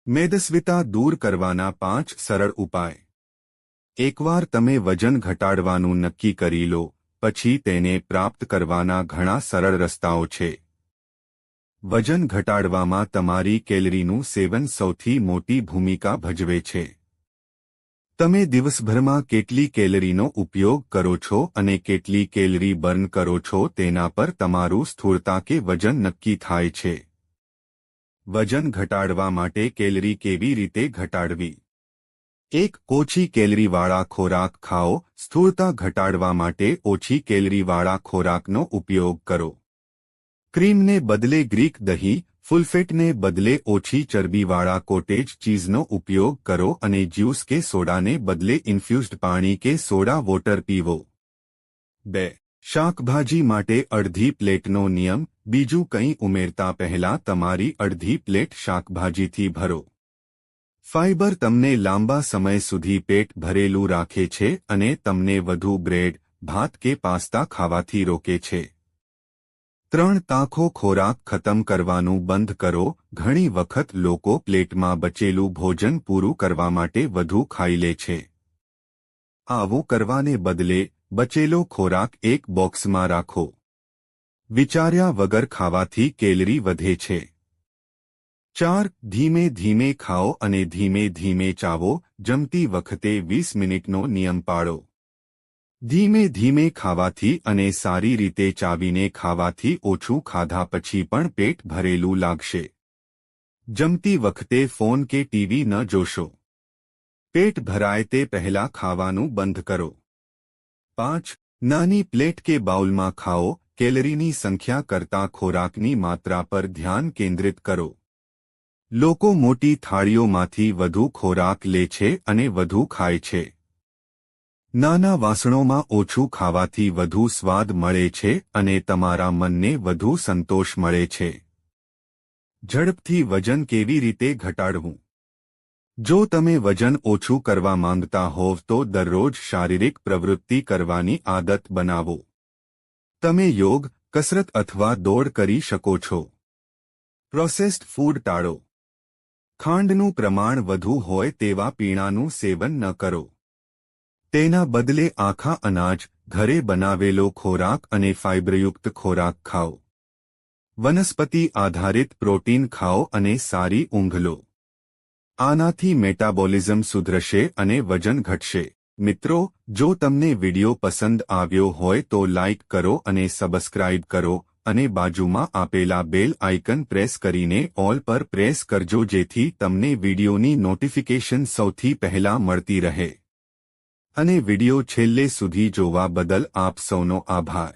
મેદસ્વીતા દૂર કરવાના 5 સરળ ઉપાય। એકવાર તમે વજન ઘટાડવાનું નક્કી કરી લો પછી તેને પ્રાપ્ત કરવાના ઘણા સરળ રસ્તાઓ છે। વજન ઘટાડવામાં તમારી કેલરીનું સેવન સૌથી મોટી ભૂમિકા ભજવે છે। તમે દિવસભરમાં કેટલી કેલરીનો ઉપયોગ કરો છો અને કેટલી કેલરી બર્ન કરો છો તેના પર તમારું સ્થૂળતા કે વજન નક્કી થાય છે। વજન ઘટાડવા માટે કેલરી કેવી રીતે ઘટાડવી? 1. ઓછી કેલરીવાળા ખોરાક ખાઓ। સ્થૂળતા ઘટાડવા માટે ઓછી કેલરીવાળા ખોરાકનો ઉપયોગ કરો। ક્રીમને બદલે ગ્રીક દહીં, ફૂલફેટને બદલે ઓછી ચરબીવાળા કોટેજ ચીઝનો ઉપયોગ કરો અને જ્યુસ કે સોડાને બદલે ઇન્ફ્યુઝડ પાણી કે સોડા વોટર પીવો। 2. શાકભાજી માટે અડધી પ્લેટનો નિયમ। બીજું કંઈ ઉમેરતા પહેલા તમારી અડધી પ્લેટ શાકભાજીથી ભરો। ફાઇબર તમને લાંબા સમય સુધી પેટ ભરેલું રાખે છે અને તમને વધુ બ્રેડ, ભાત કે પાસ્તા ખાવાથી રોકે છે। 3. તાખો ખોરાક ખતમ કરવાનું બંધ કરો। ઘણી વખત લોકો પ્લેટમાં બચેલું ભોજન પૂરું કરવા માટે વધુ ખાઈ લે છે। આવું કરવાને બદલે બચેલો ખોરાક એક બોક્સમાં રાખો। વિચાર્યા વગર ખાવાથી કેલરી વધે છે। 4. ધીમે ધીમે ખાઓ અને ધીમે ધીમે ચાવો। જમતી વખતે 20 મિનિટનો નિયમ પાળો। ધીમે ધીમે ખાવાથી અને સારી રીતે ચાવીને ખાવાથી ઓછું ખાધા પછી પણ પેટ ભરેલું લાગશે। જમતી વખતે ફોન કે ટીવી ન જોશો। પેટ ભરાય તે પહેલા ખાવાનું બંધ કરો। 5. નાની પ્લેટ કે બાઉલમાં ખાઓ। કેલરીની સંખ્યા કરતાં ખોરાકની માત્રા પર ધ્યાન કેન્દ્રિત કરો। લોકો મોટી થાળીઓમાંથી વધુ ખોરાક લે છે અને વધુ ખાય છે। નાના વાસણોમાં ઓછું ખાવાથી વધુ સ્વાદ મળે છે અને તમારા મનને વધુ સંતોષ મળે છે। ઝડપથી વજન કેવી રીતે ઘટાડવું? જો તમે વજન ઓછું કરવા માંગતા હોવ તો દરરોજ શારીરિક પ્રવૃત્તિ કરવાની આદત બનાવો। તમે યોગ, કસરત અથવા દોડ કરી શકો છો। પ્રોસેસ્ડ ફૂડ ટાળો। ખાંડનું પ્રમાણ વધુ હોય તેવા પીણાનું સેવન ન કરો। તેના બદલે આખા અનાજ, ઘરે બનાવેલો ખોરાક અને ફાઇબરયુક્ત ખોરાક ખાઓ। વનસ્પતિ આધારિત પ્રોટીન ખાઓ અને સારી ઊંઘ લો। આનાથી મેટાબોલિઝમ સુધરશે અને વજન ઘટશે। મિત્રો, જો તમને વિડિયો પસંદ આવ્યો હોય તો લાઇક કરો અને સબસ્ક્રાઇબ કરો અને બાજુમાં આપેલા બેલ આઇકન પ્રેસ કરીને ઓલ પર પ્રેસ કરજો જેથી તમને વિડિયોની નોટિફિકેશન સૌથી પહેલા મળતી રહે। અને વિડિયો છેલ્લે સુધી જોવા બદલ આપ સૌનો આભાર।